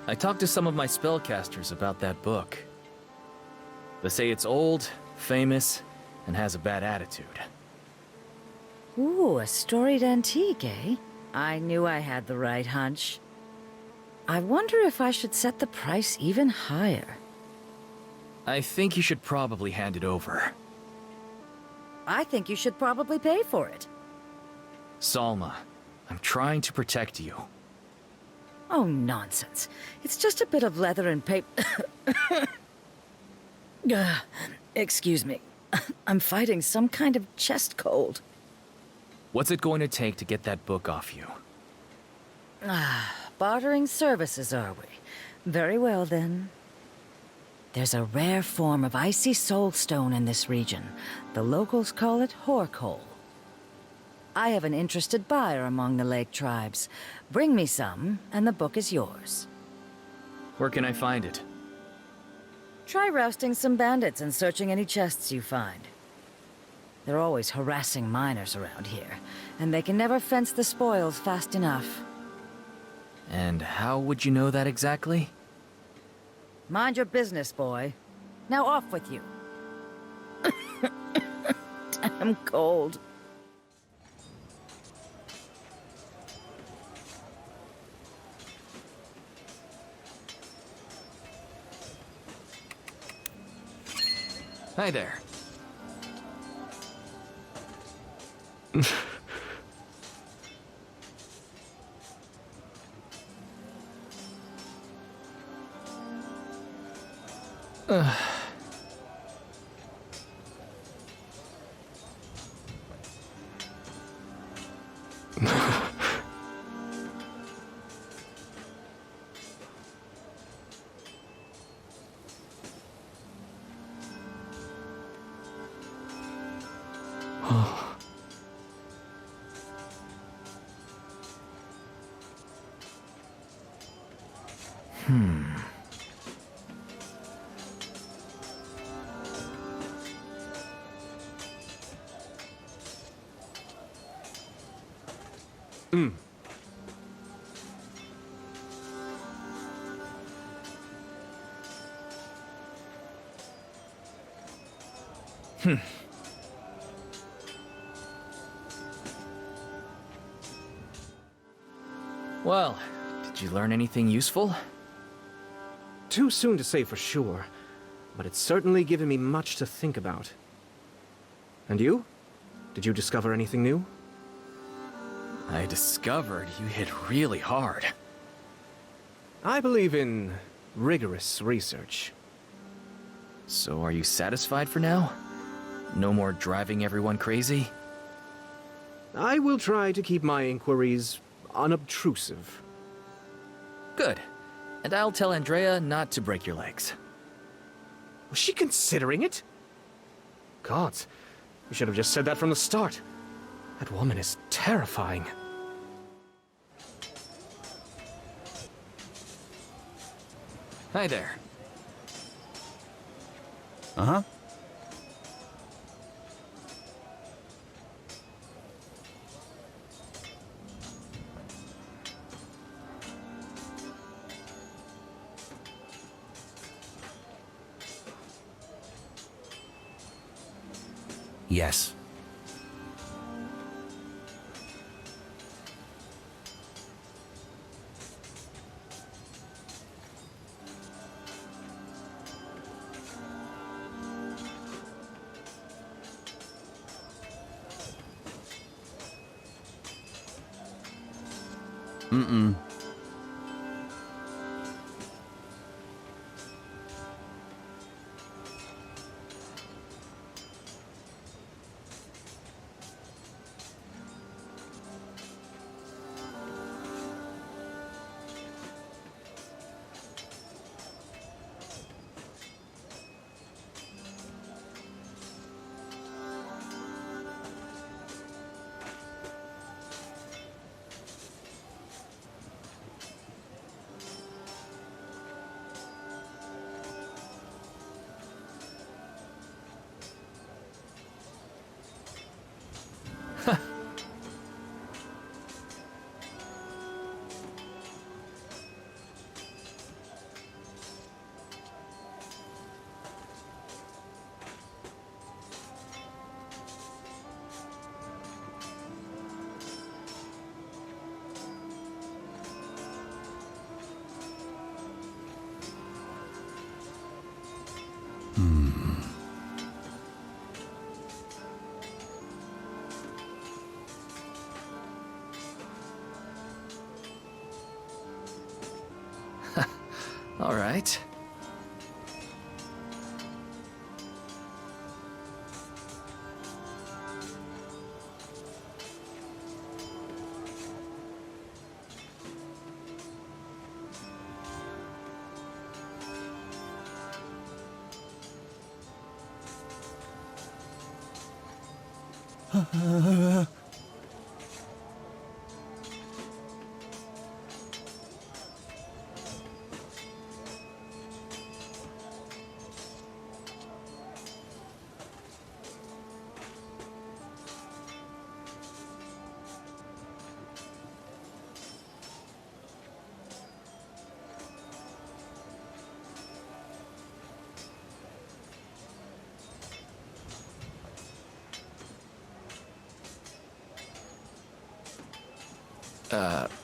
I talked to some of my spellcasters about that book. They say it's old, famous, and has a bad attitude. Ooh, a storied antique, eh? I knew I had the right hunch. I wonder if I should set the price even higher. I think you should probably hand it over. I think you should probably pay for it. Salma, I'm trying to protect you. Oh, nonsense. It's just a bit of leather and paper. Excuse me. I'm fighting some kind of chest cold. What's it going to take to get that book off you? Bartering services, are we? Very well, then. There's a rare form of icy soulstone in this region. The locals call it Horcoal. I have an interested buyer among the lake tribes. Bring me some, and the book is yours. Where can I find it? Try rousting some bandits and searching any chests you find. They're always harassing miners around here, and they can never fence the spoils fast enough. And how would you know that exactly? Mind your business, boy. Now off with you. Damn cold. Hi there. Well, did you learn anything useful? Too soon to say for sure, but it's certainly given me much to think about. And you? Did you discover anything new? I discovered you hit really hard. I believe in rigorous research. So are you satisfied for now? No more driving everyone crazy? I will try to keep my inquiries unobtrusive. Good. And I'll tell Andrea not to break your legs. Was she considering it? Gods, you should have just said that from the start. That woman is terrifying. Hi there. Uh-huh. Yes. Mm-mm. All right.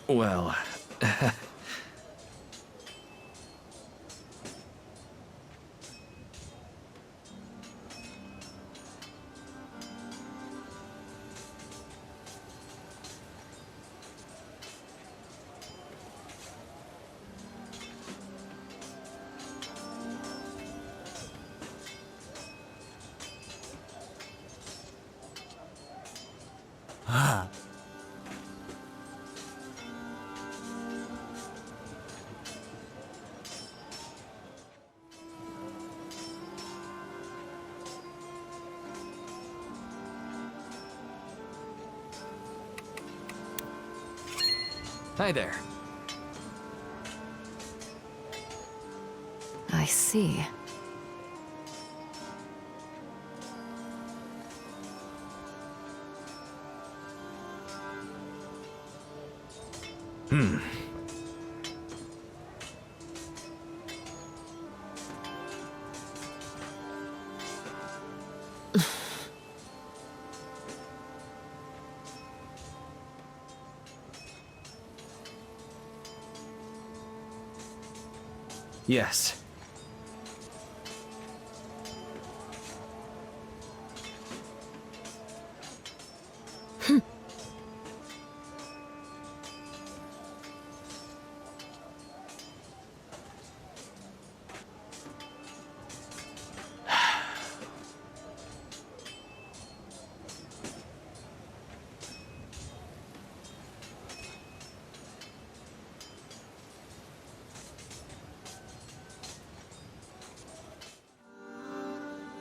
Well... Hi there. I see. Yes.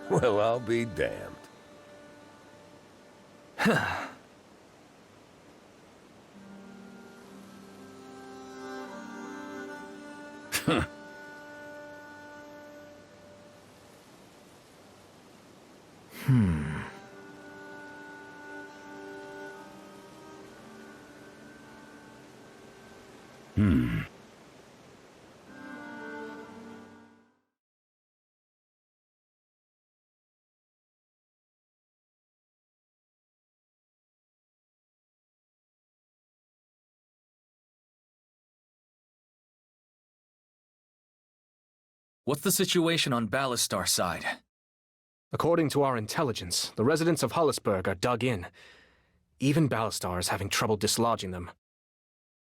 Well, I'll be damned. What's the situation on Ballastar's side? According to our intelligence, the residents of Hollisburg are dug in. Even Ballastar is having trouble dislodging them.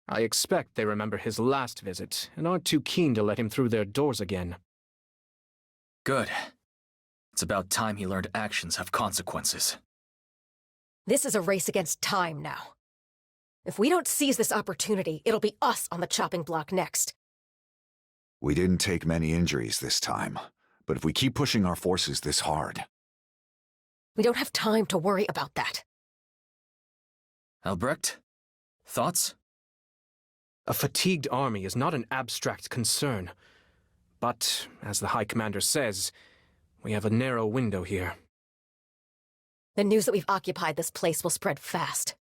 I expect they remember his last visit and aren't too keen to let him through their doors again. Good. It's about time he learned actions have consequences. This is a race against time now. If we don't seize this opportunity, it'll be us on the chopping block next. We didn't take many injuries this time, but if we keep pushing our forces this hard... We don't have time to worry about that. Albrecht? Thoughts? A fatigued army is not an abstract concern. But, as the High Commander says, we have a narrow window here. The news that we've occupied this place will spread fast.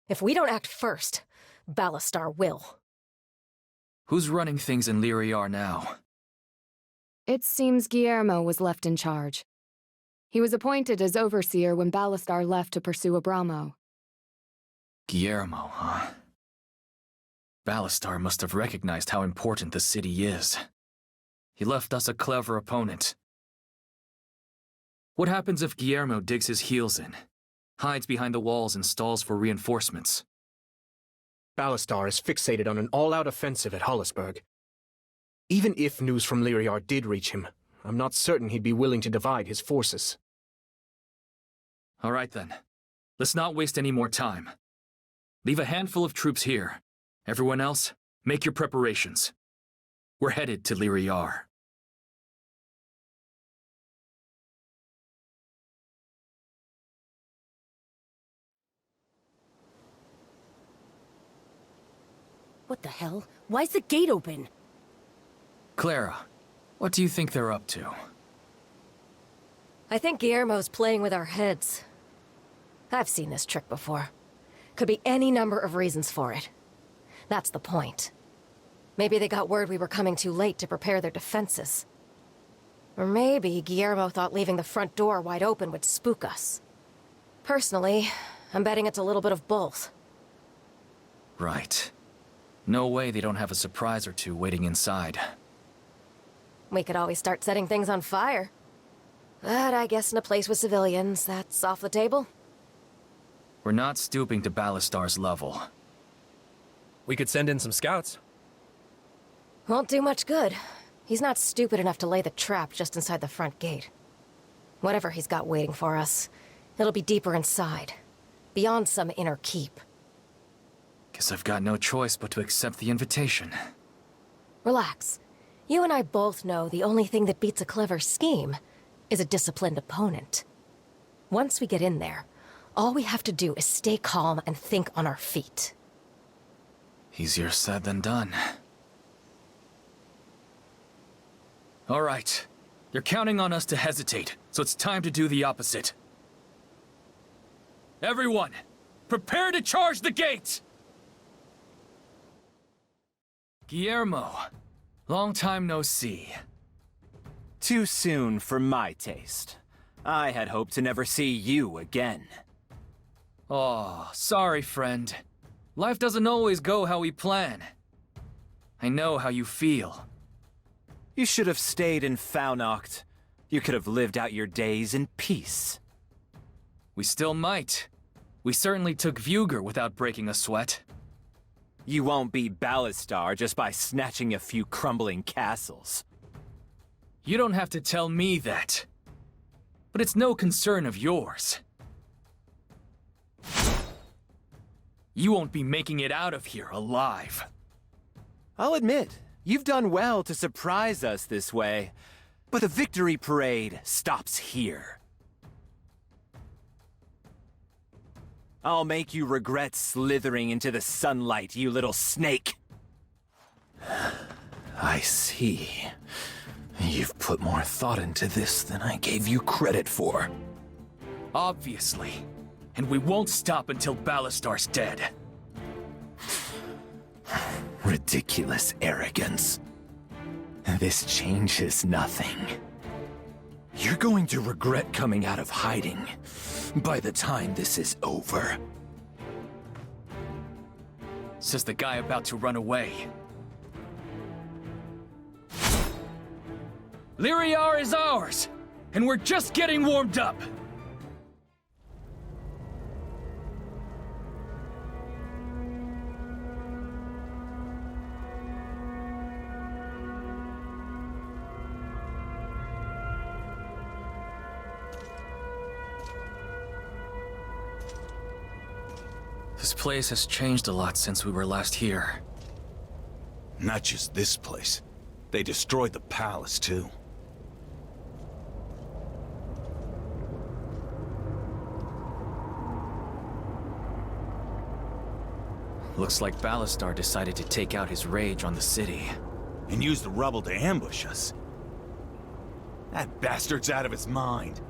If we don't act first, Ballastar will. Who's running things in Lyriar now? It seems Guillermo was left in charge. He was appointed as overseer when Ballastar left to pursue Abramo. Guillermo, huh? Ballastar must have recognized how important the city is. He left us a clever opponent. What happens if Guillermo digs his heels in, hides behind the walls and stalls for reinforcements? Ballastar is fixated on an all-out offensive at Hollisburg. Even if news from Lyriar did reach him, I'm not certain he'd be willing to divide his forces. All right then. Let's not waste any more time. Leave a handful of troops here. Everyone else, make your preparations. We're headed to Lyriar. What the hell? Why's the gate open? Clara, what do you think they're up to? I think Guillermo's playing with our heads. I've seen this trick before. Could be any number of reasons for it. That's the point. Maybe they got word we were coming too late to prepare their defenses. Or maybe Guillermo thought leaving the front door wide open would spook us. Personally, I'm betting it's a little bit of both. Right. No way they don't have a surprise or two waiting inside. We could always start setting things on fire. But I guess in a place with civilians, that's off the table. We're not stooping to Ballastar's level. We could send in some scouts. Won't do much good. He's not stupid enough to lay the trap just inside the front gate. Whatever he's got waiting for us, it'll be deeper inside. Beyond some inner keep. Guess I've got no choice but to accept the invitation. Relax. You and I both know the only thing that beats a clever scheme is a disciplined opponent. Once we get in there, all we have to do is stay calm and think on our feet. Easier said than done. All right. They're counting on us to hesitate, so it's time to do the opposite. Everyone, prepare to charge the gate! Guillermo, long time no see. Too soon for my taste. I had hoped to never see you again. Oh, sorry, friend. Life doesn't always go how we plan. I know how you feel. You should have stayed in Faunacht. You could have lived out your days in peace. We still might. We certainly took Vuger without breaking a sweat. You won't beat Ballastar just by snatching a few crumbling castles. You don't have to tell me that. But it's no concern of yours. You won't be making it out of here alive. I'll admit, you've done well to surprise us this way, but the victory parade stops here. I'll make you regret slithering into the sunlight, you little snake. I see. You've put more thought into this than I gave you credit for. Obviously. And we won't stop until Ballastar's dead. Ridiculous arrogance. This changes nothing. You're going to regret coming out of hiding by the time this is over. Says the guy about to run away. Lyriar is ours, and we're just getting warmed up. This place has changed a lot since we were last here. Not just this place. They destroyed the palace, too. Looks like Ballastar decided to take out his rage on the city. And used the rubble to ambush us. That bastard's out of his mind.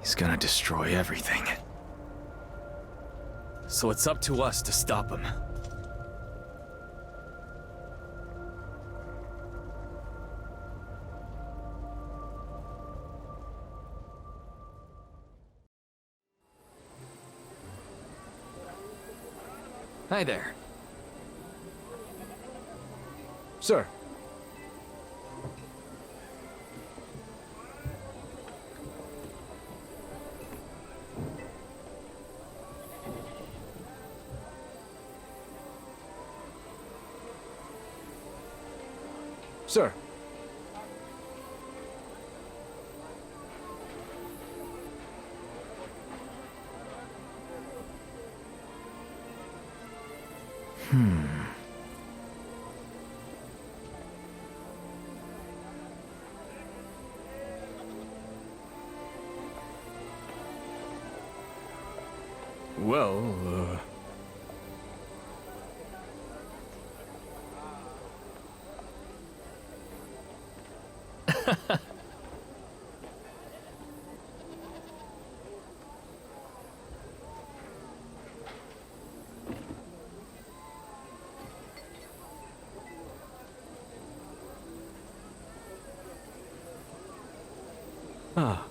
He's gonna destroy everything. So it's up to us to stop him. Hi there. Sir. Sir. Well, Ah.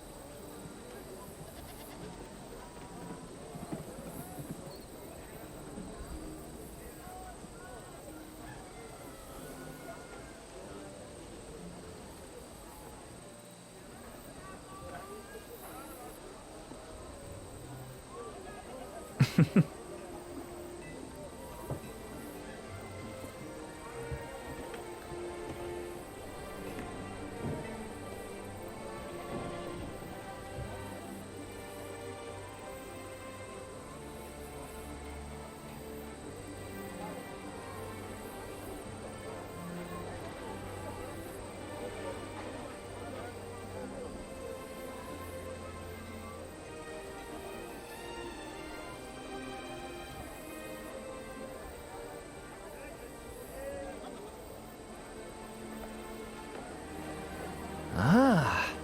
Ah.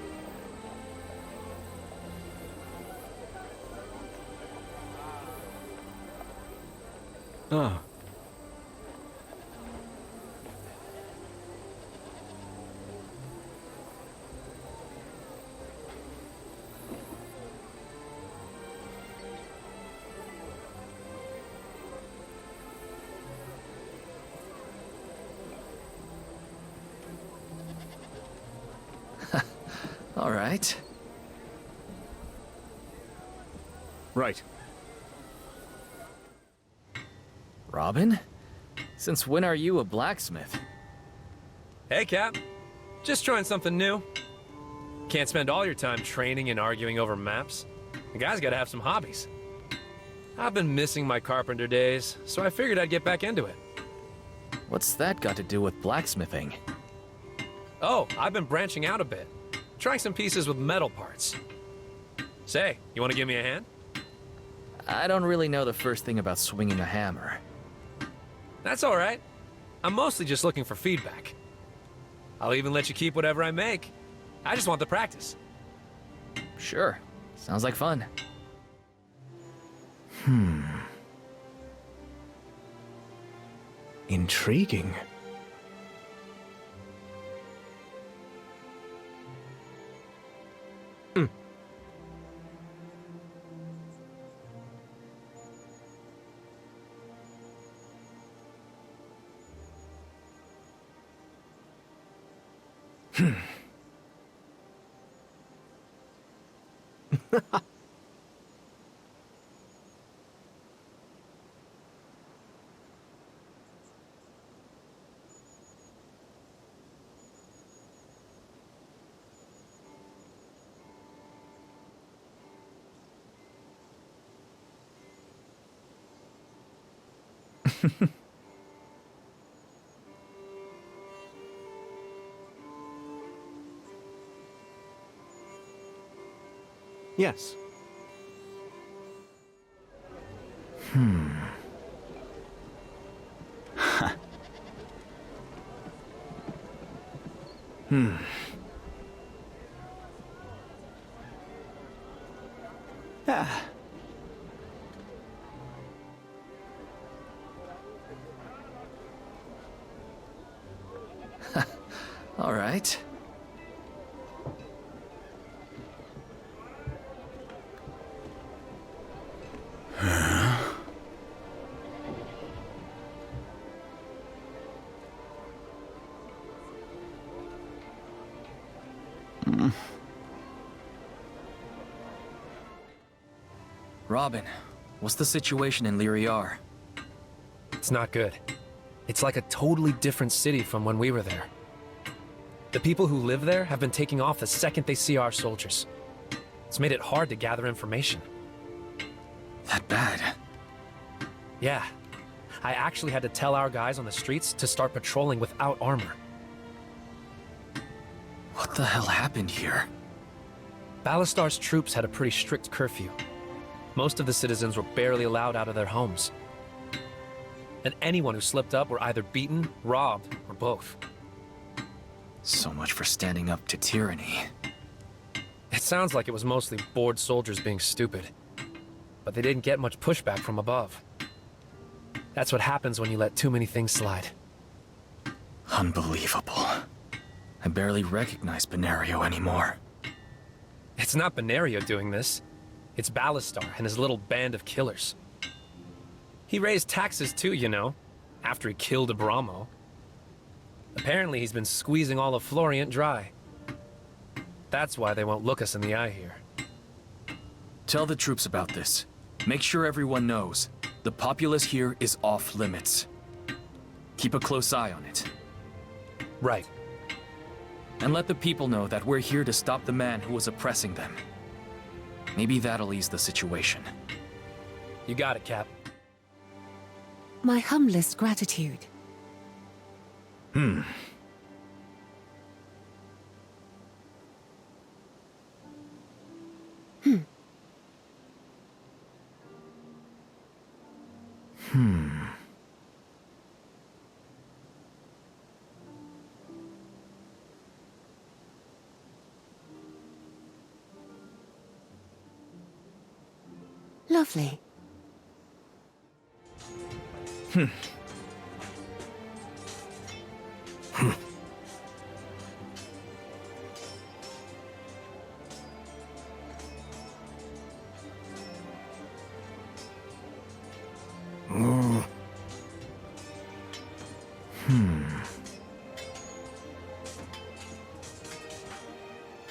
Ah. All right. Right. Robin? Since when are you a blacksmith? Hey, Cap. Just trying something new. Can't spend all your time training and arguing over maps. The guy's gotta have some hobbies. I've been missing my carpenter days, so I figured I'd get back into it. What's that got to do with blacksmithing? Oh, I've been branching out a bit. Trying some pieces with metal parts. Say, you wanna give me a hand? I don't really know the first thing about swinging a hammer. That's all right. I'm mostly just looking for feedback. I'll even let you keep whatever I make. I just want the practice. Sure. Sounds like fun. Intriguing. Yes. Ah. All right. Robin, what's the situation in Lyriar? It's not good. It's like a totally different city from when we were there. The people who live there have been taking off the second they see our soldiers. It's made it hard to gather information. That bad? Yeah. I actually had to tell our guys on the streets to start patrolling without armor. What the hell happened here? Ballastar's troops had a pretty strict curfew. Most of the citizens were barely allowed out of their homes. And anyone who slipped up were either beaten, robbed, or both. So much for standing up to tyranny. It sounds like it was mostly bored soldiers being stupid. But they didn't get much pushback from above. That's what happens when you let too many things slide. Unbelievable. I barely recognize Benario anymore. It's not Benario doing this. It's Ballastar and his little band of killers. He raised taxes too, you know, after he killed Abramo. Apparently he's been squeezing all of Florient dry. That's why they won't look us in the eye here. Tell the troops about this. Make sure everyone knows. The populace here is off limits. Keep a close eye on it. Right. And let the people know that we're here to stop the man who was oppressing them. Maybe that'll ease the situation. You got it, Cap. My humblest gratitude. Lovely.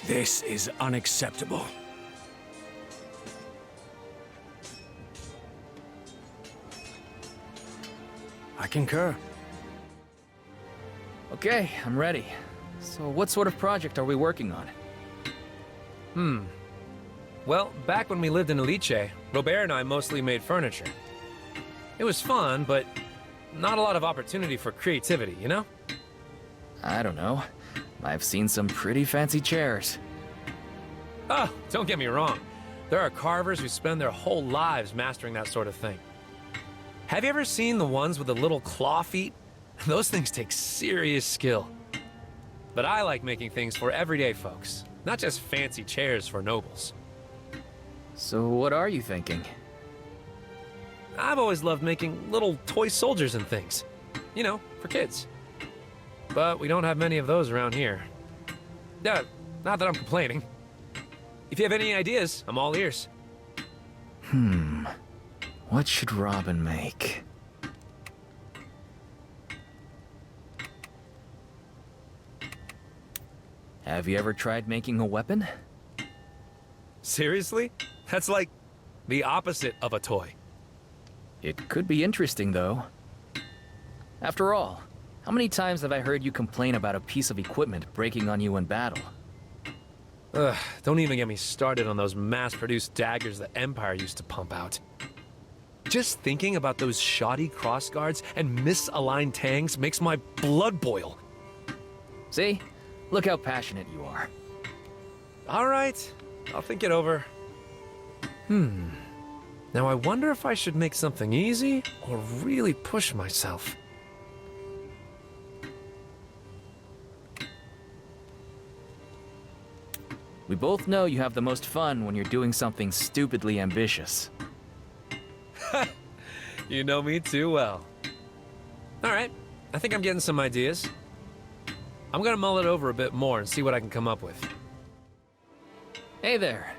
This is unacceptable. I concur. Okay, I'm ready. So what sort of project are we working on? Well, back when we lived in Elite, Robert and I mostly made furniture. It was fun, but not a lot of opportunity for creativity, you know? I don't know. I've seen some pretty fancy chairs. Oh, don't get me wrong. There are carvers who spend their whole lives mastering that sort of thing. Have you ever seen the ones with the little claw feet? Those things take serious skill. But I like making things for everyday folks, not just fancy chairs for nobles. So what are you thinking? I've always loved making little toy soldiers and things. You know, for kids. But we don't have many of those around here. Not that I'm complaining. If you have any ideas, I'm all ears. What should Robin make? Have you ever tried making a weapon? Seriously? That's like the opposite of a toy. It could be interesting, though. After all, how many times have I heard you complain about a piece of equipment breaking on you in battle? Ugh, don't even get me started on those mass-produced daggers the Empire used to pump out. Just thinking about those shoddy crossguards and misaligned tanks makes my blood boil. See? Look how passionate you are. All right, I'll think it over. Now I wonder if I should make something easy or really push myself. We both know you have the most fun when you're doing something stupidly ambitious. You know me too well. All right, I think I'm getting some ideas. I'm gonna mull it over a bit more and see what I can come up with. Hey there.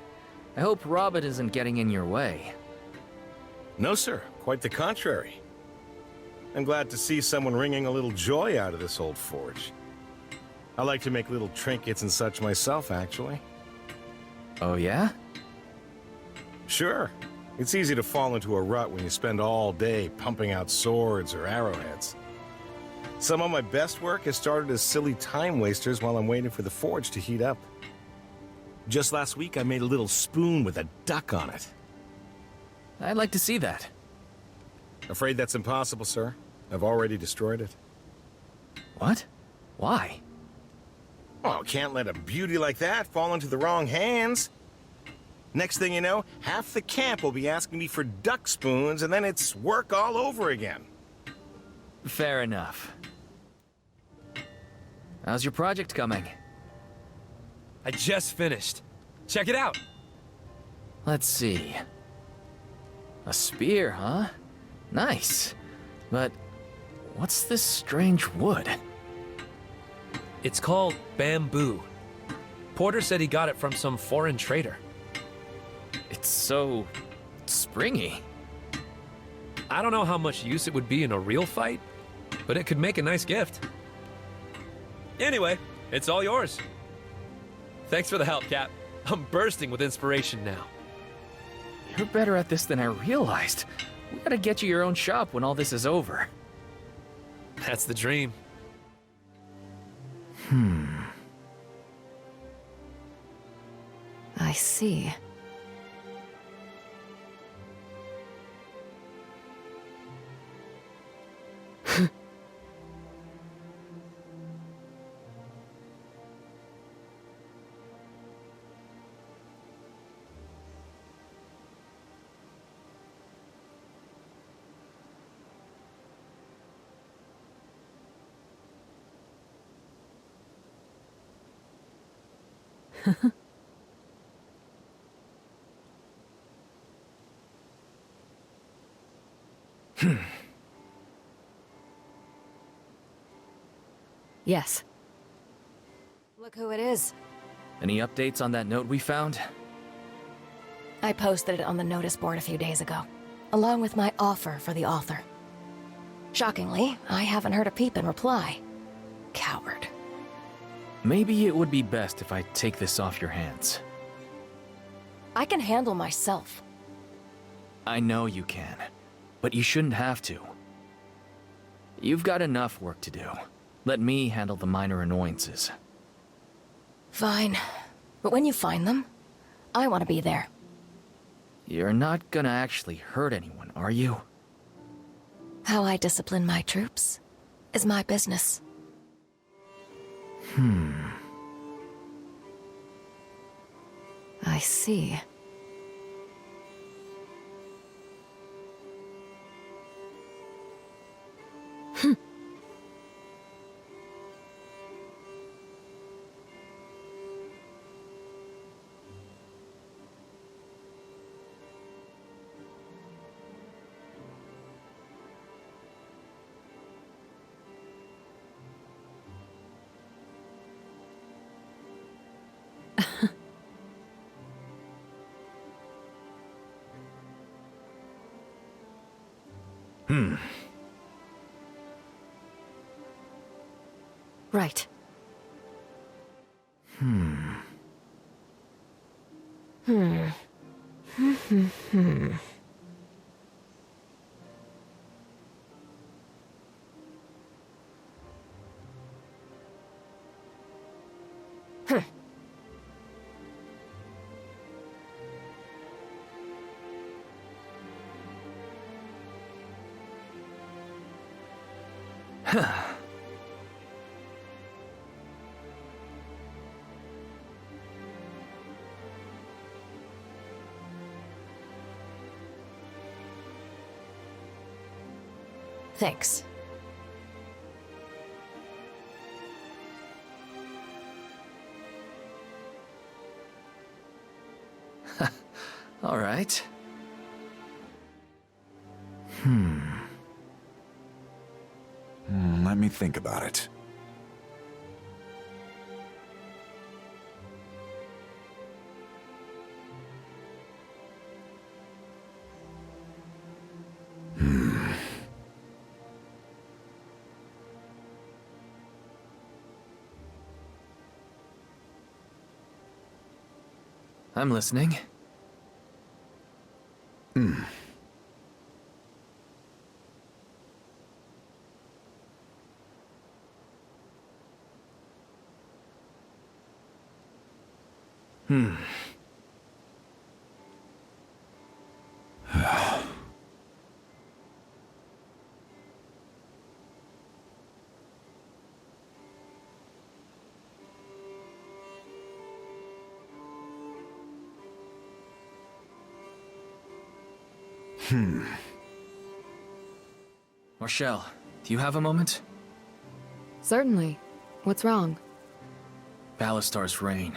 I hope Robin isn't getting in your way. No, sir. Quite the contrary. I'm glad to see someone wringing a little joy out of this old forge. I like to make little trinkets and such myself, actually. Oh yeah? Sure. It's easy to fall into a rut when you spend all day pumping out swords or arrowheads. Some of my best work has started as silly time wasters while I'm waiting for the forge to heat up. Just last week, I made a little spoon with a duck on it. I'd like to see that. Afraid that's impossible, sir. I've already destroyed it. What? Why? Oh, can't let a beauty like that fall into the wrong hands. Next thing you know, half the camp will be asking me for duck spoons, and then it's work all over again. Fair enough. How's your project coming? I just finished. Check it out. Let's see. A spear, huh? Nice. But what's this strange wood? It's called bamboo. Porter said he got it from some foreign trader. It's so springy. I don't know how much use it would be in a real fight, but it could make a nice gift. Anyway, it's all yours. Thanks for the help, Cap. I'm bursting with inspiration now. You're better at this than I realized. We gotta get you your own shop when all this is over. That's the dream. I see. Yes. Look who it is. Any updates on that note we found? I posted it on the notice board a few days ago, along with my offer for the author. Shockingly, I haven't heard a peep in reply. Coward. Maybe it would be best if I take this off your hands. I can handle myself. I know you can, but you shouldn't have to. You've got enough work to do. Let me handle the minor annoyances. Fine. But when you find them, I want to be there. You're not gonna actually hurt anyone, are you? How I discipline my troops is my business. I see. Right. Thanks. All right. Let me think about it. I'm listening. Marshall, do you have a moment? Certainly. What's wrong? Ballastar's reign.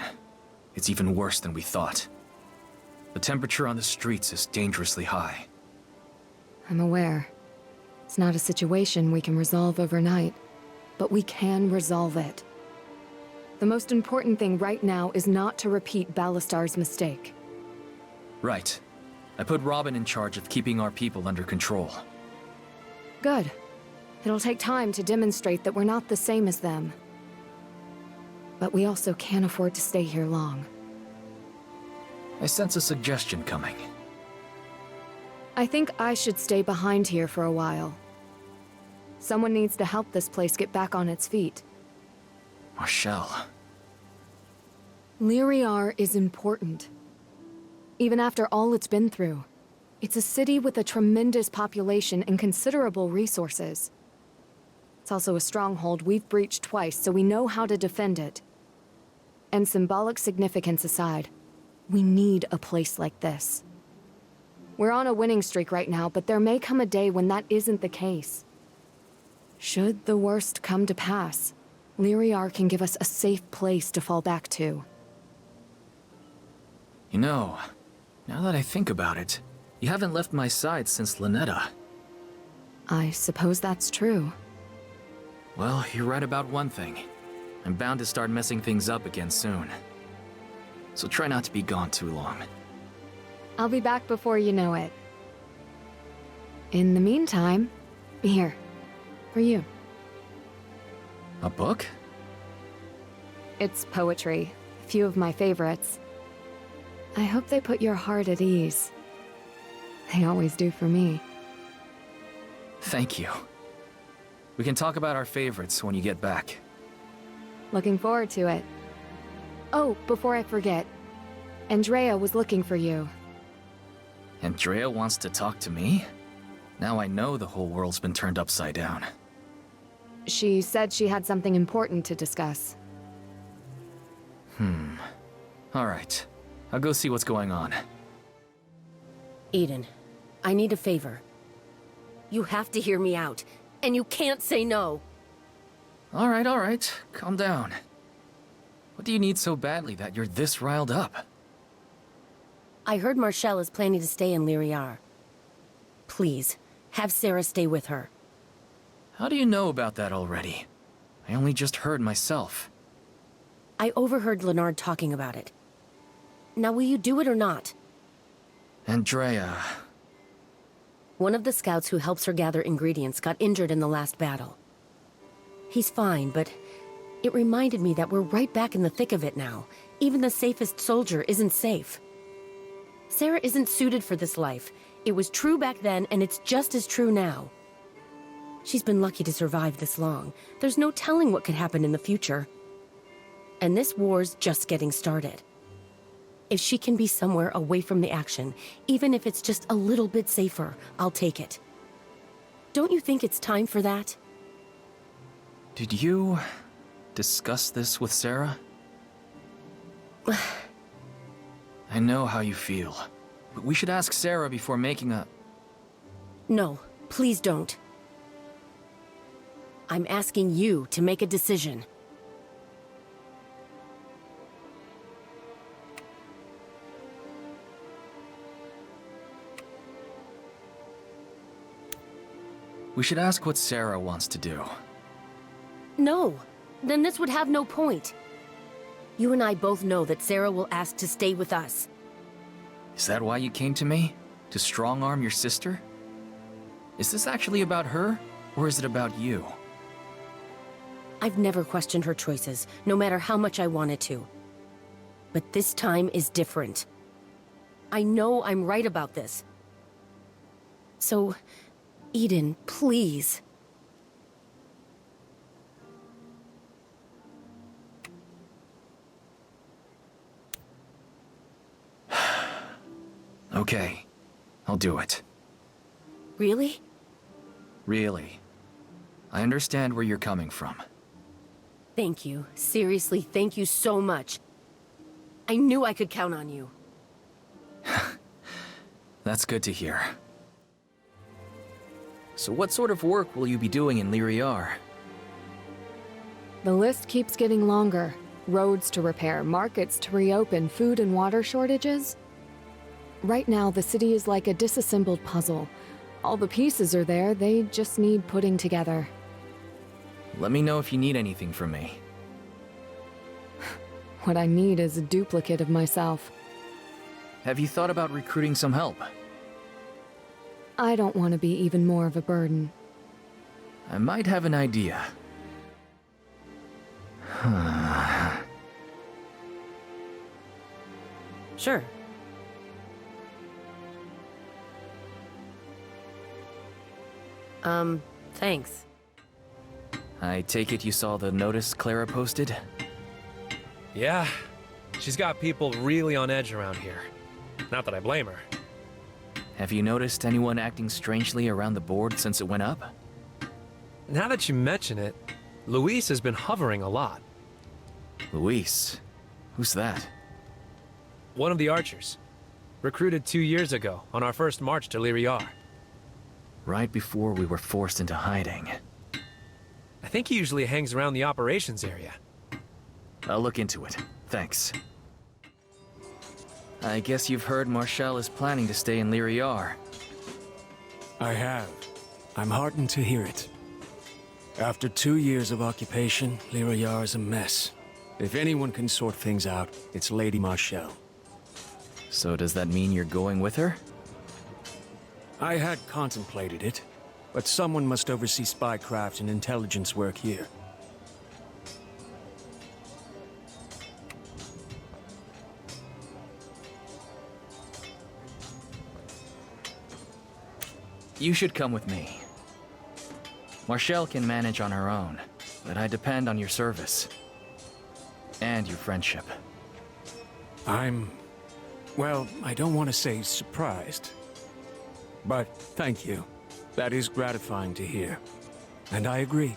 It's even worse than we thought. The temperature on the streets is dangerously high. I'm aware. It's not a situation we can resolve overnight, but we can resolve it. The most important thing right now is not to repeat Ballastar's mistake. Right. I put Robin in charge of keeping our people under control. Good. It'll take time to demonstrate that we're not the same as them. But we also can't afford to stay here long. I sense a suggestion coming. I think I should stay behind here for a while. Someone needs to help this place get back on its feet. Marshall. Lyriar is important. Even after all it's been through. It's a city with a tremendous population and considerable resources. It's also a stronghold we've breached twice, so we know how to defend it. And symbolic significance aside, we need a place like this. We're on a winning streak right now, but there may come a day when that isn't the case. Should the worst come to pass, Lyriar can give us a safe place to fall back to. You know, now that I think about it, you haven't left my side since Lynetta. I suppose that's true. Well, you're right about one thing. I'm bound to start messing things up again soon. So try not to be gone too long. I'll be back before you know it. In the meantime, here, for you. A book? It's poetry, a few of my favorites. I hope they put your heart at ease. They always do for me. Thank you. We can talk about our favorites when you get back. Looking forward to it. Oh, before I forget, Andrea was looking for you. Andrea wants to talk to me? Now I know the whole world's been turned upside down. She said she had something important to discuss. All right. I'll go see what's going on. Eden, I need a favor. You have to hear me out, and you can't say no. All right. Calm down. What do you need so badly that you're this riled up? I heard Marshall is planning to stay in Lyriar. Please, have Sarah stay with her. How do you know about that already? I only just heard myself. I overheard Leonard talking about it. Now will you do it or not? Andrea... One of the scouts who helps her gather ingredients got injured in the last battle. He's fine, but it reminded me that we're right back in the thick of it now. Even the safest soldier isn't safe. Sarah isn't suited for this life. It was true back then, and it's just as true now. She's been lucky to survive this long. There's no telling what could happen in the future. And this war's just getting started. If she can be somewhere away from the action, even if it's just a little bit safer, I'll take it. Don't you think it's time for that? Did you... discuss this with Sarah? I know how you feel, but we should ask Sarah before making a... No, please don't. I'm asking you to make a decision. We should ask what Sarah wants to do. No, then this would have no point. You and I both know that Sarah will ask to stay with us. Is that why you came to me? To strong-arm your sister? Is this actually about her, or is it about you? I've never questioned her choices, no matter how much I wanted to. But this time is different. I know I'm right about this. So, Eden, please. Okay, I'll do it. Really? Really. I understand where you're coming from. Thank you. Seriously, thank you so much. I knew I could count on you. That's good to hear. So what sort of work will you be doing in Lyriar? The list keeps getting longer. Roads to repair, markets to reopen, food and water shortages. Right now, the city is like a disassembled puzzle. All the pieces are there, they just need putting together. Let me know if you need anything from me. What I need is a duplicate of myself. Have you thought about recruiting some help? I don't want to be even more of a burden. I might have an idea. Sure. Thanks. I take it you saw the notice Clara posted? Yeah, she's got people really on edge around here. Not that I blame her. Have you noticed anyone acting strangely around the board since it went up? Now that you mention it, Luis has been hovering a lot. Luis? Who's that? One of the archers. Recruited 2 years ago on our first march to Lyriar. Right before we were forced into hiding. I think he usually hangs around the operations area. I'll look into it. Thanks. I guess you've heard Marshall is planning to stay in Lyriar. I have. I'm heartened to hear it. After 2 years of occupation, Lyriar is a mess. If anyone can sort things out, it's Lady Marshall. So does that mean you're going with her? I had contemplated it, but someone must oversee spycraft and intelligence work here. You should come with me. Marshall can manage on her own, but I depend on your service. And your friendship. Well, I don't want to say surprised. But thank you. That is gratifying to hear. And I agree.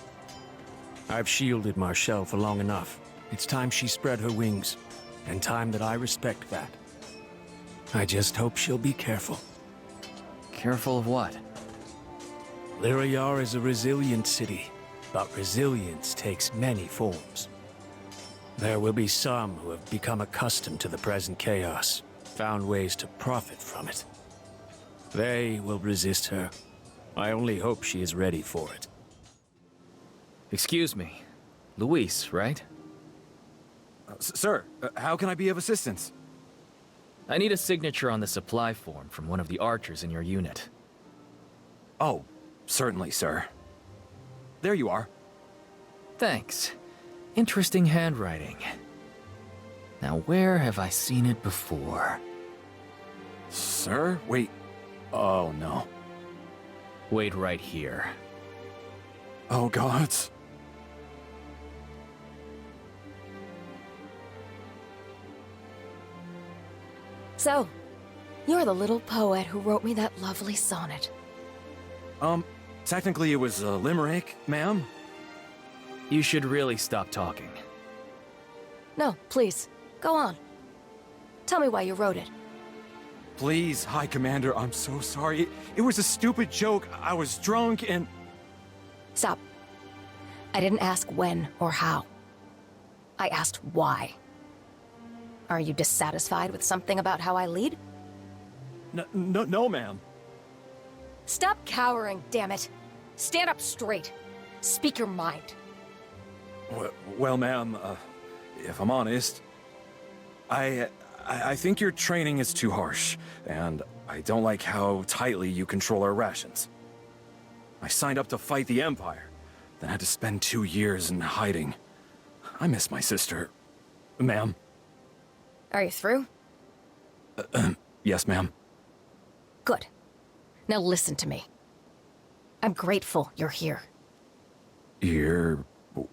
I've shielded Marshall for long enough. It's time she spread her wings, and time that I respect that. I just hope she'll be careful. Careful of what? Lyriar is a resilient city, but resilience takes many forms. There will be some who have become accustomed to the present chaos, found ways to profit from it. They will resist her. I only hope she is ready for it. Excuse me. Luis, right? Sir, how can I be of assistance? I need a signature on the supply form from one of the archers in your unit. Oh, certainly, sir. There you are. Thanks. Interesting handwriting. Now, where have I seen it before? Sir? Wait. Oh, no. Wait right here. Oh, gods. So, you're the little poet who wrote me that lovely sonnet. Technically it was a limerick, ma'am. You should really stop talking. No, please, go on. Tell me why you wrote it. Please, High Commander, I'm so sorry. It was a stupid joke. I was drunk and... Stop. I didn't ask when or how. I asked why. Are you dissatisfied with something about how I lead? No, ma'am. Stop cowering, damn it. Stand up straight. Speak your mind. Well, ma'am, if I'm honest, I think your training is too harsh, and I don't like how tightly you control our rations. I signed up to fight the Empire, then had to spend 2 years in hiding. I miss my sister. Ma'am. Are you through? Yes, ma'am. Good. Now listen to me. I'm grateful you're here. You're...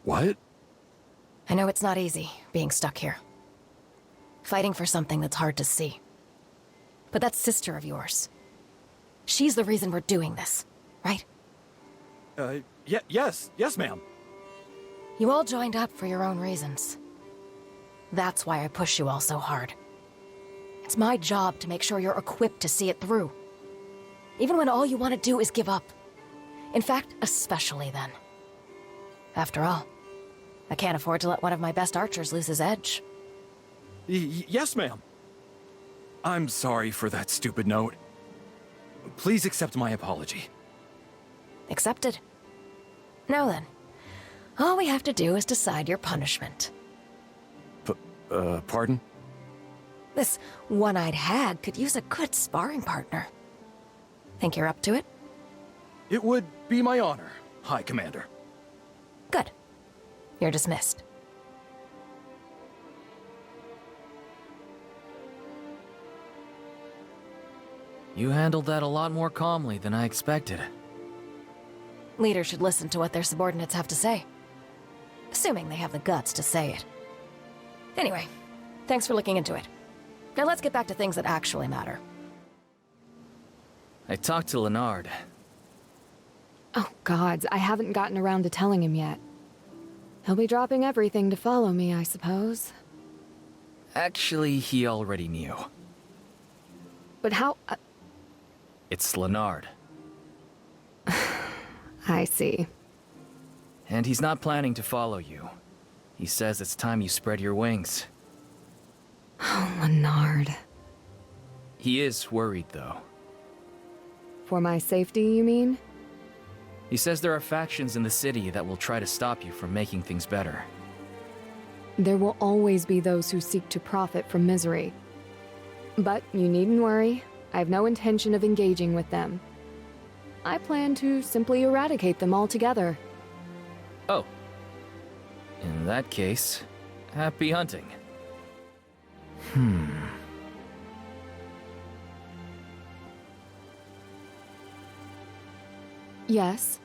what? I know it's not easy, being stuck here. Fighting for something that's hard to see. But that sister of yours, she's the reason we're doing this, right? Yes, ma'am. You all joined up for your own reasons. That's why I push you all so hard. It's my job to make sure you're equipped to see it through. Even when all you want to do is give up. In fact, especially then. After all, I can't afford to let one of my best archers lose his edge. Yes, ma'am. I'm sorry for that stupid note. Please accept my apology. Accepted. Now then, all we have to do is decide your punishment. Pardon? This one-eyed hag could use a good sparring partner. Think you're up to it? It would be my honor, High Commander. Good. You're dismissed. You handled that a lot more calmly than I expected. Leaders should listen to what their subordinates have to say. Assuming they have the guts to say it. Anyway, thanks for looking into it. Now let's get back to things that actually matter. I talked to Leonard. Oh, gods, I haven't gotten around to telling him yet. He'll be dropping everything to follow me, I suppose. Actually, he already knew. But how... It's Leonard. I see. And he's not planning to follow you. He says it's time you spread your wings. Oh, Leonard. He is worried, though. For my safety, you mean? He says there are factions in the city that will try to stop you from making things better. There will always be those who seek to profit from misery. But you needn't worry. I have no intention of engaging with them. I plan to simply eradicate them altogether. Oh. In that case, happy hunting. Yes?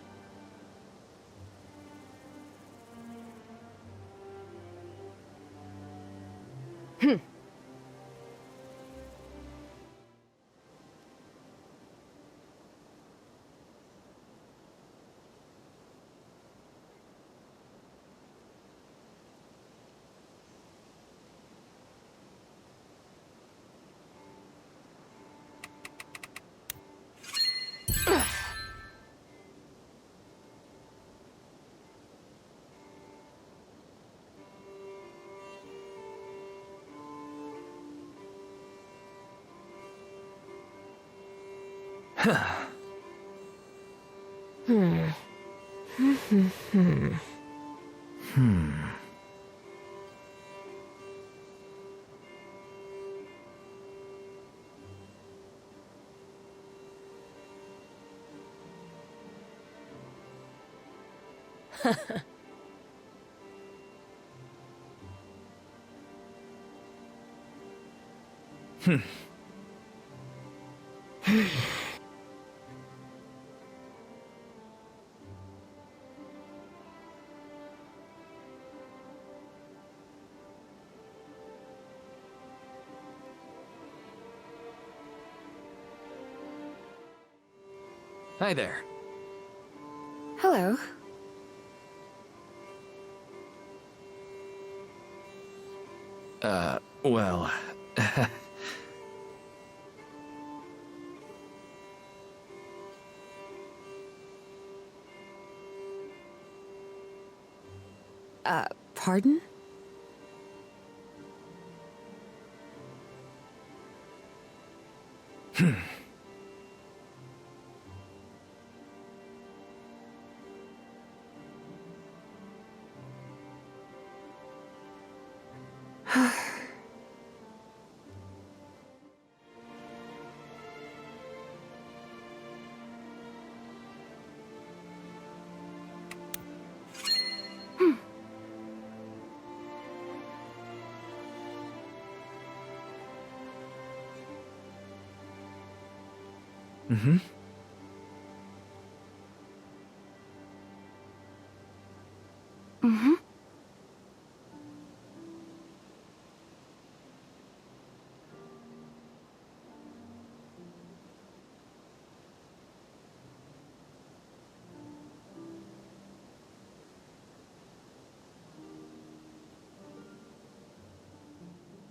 Hi there. Hello. Well... Pardon? Mm-hmm. Mm-hmm.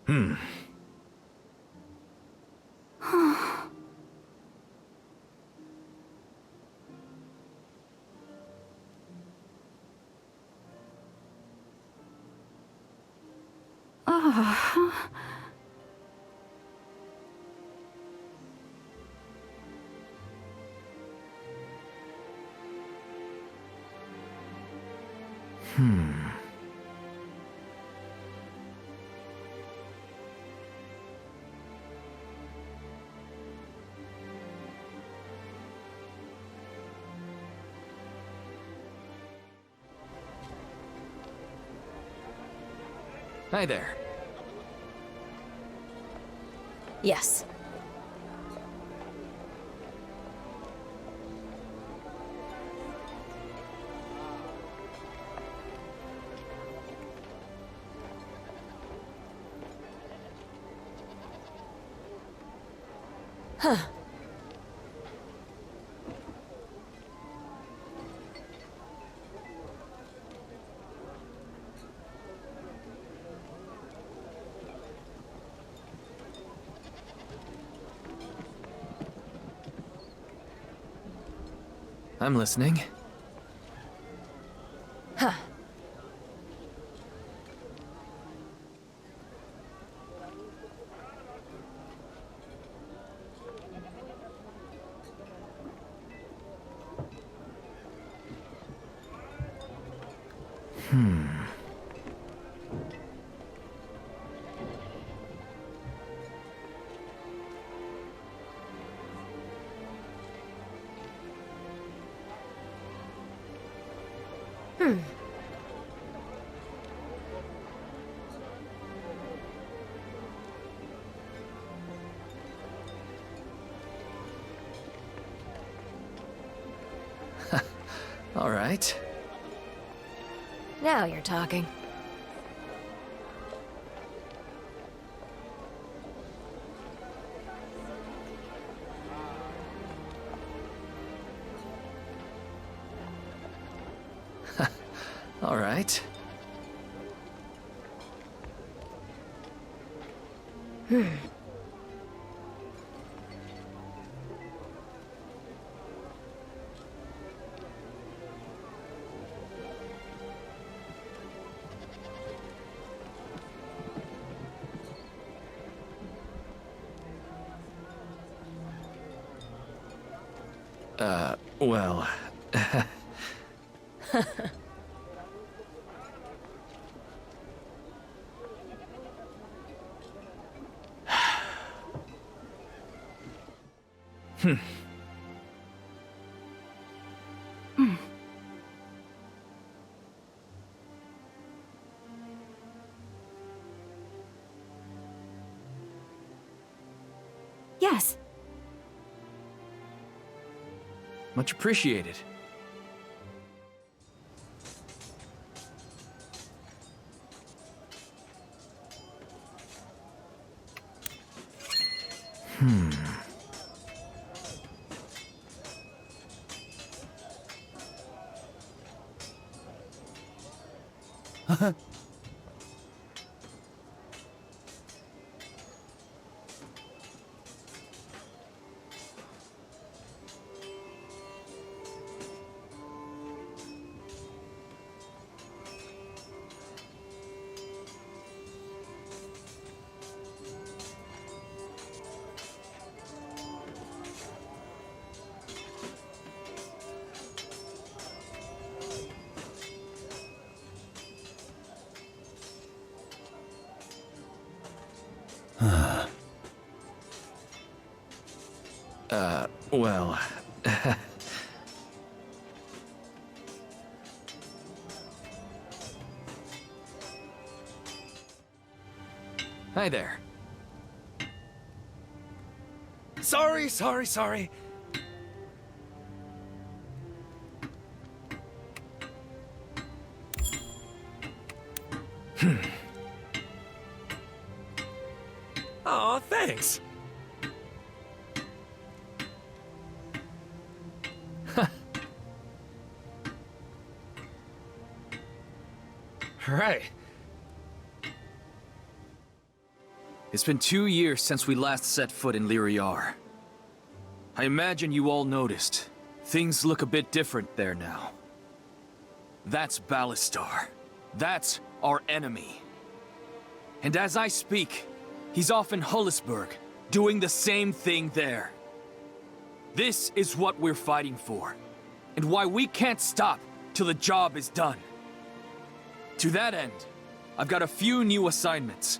Ah. Hi there. Yes. Huh. I'm listening. Huh. All right. Now you're talking. All right. Well... Yes. Much appreciated. Well... Hi there. Sorry. Aw, thanks. Right. It's been 2 years since we last set foot in Lyriar. I imagine you all noticed. Things look a bit different there now. That's Ballastar. That's our enemy. And as I speak, he's off in Hullisburg, doing the same thing there. This is what we're fighting for, and why we can't stop till the job is done. To that end, I've got a few new assignments.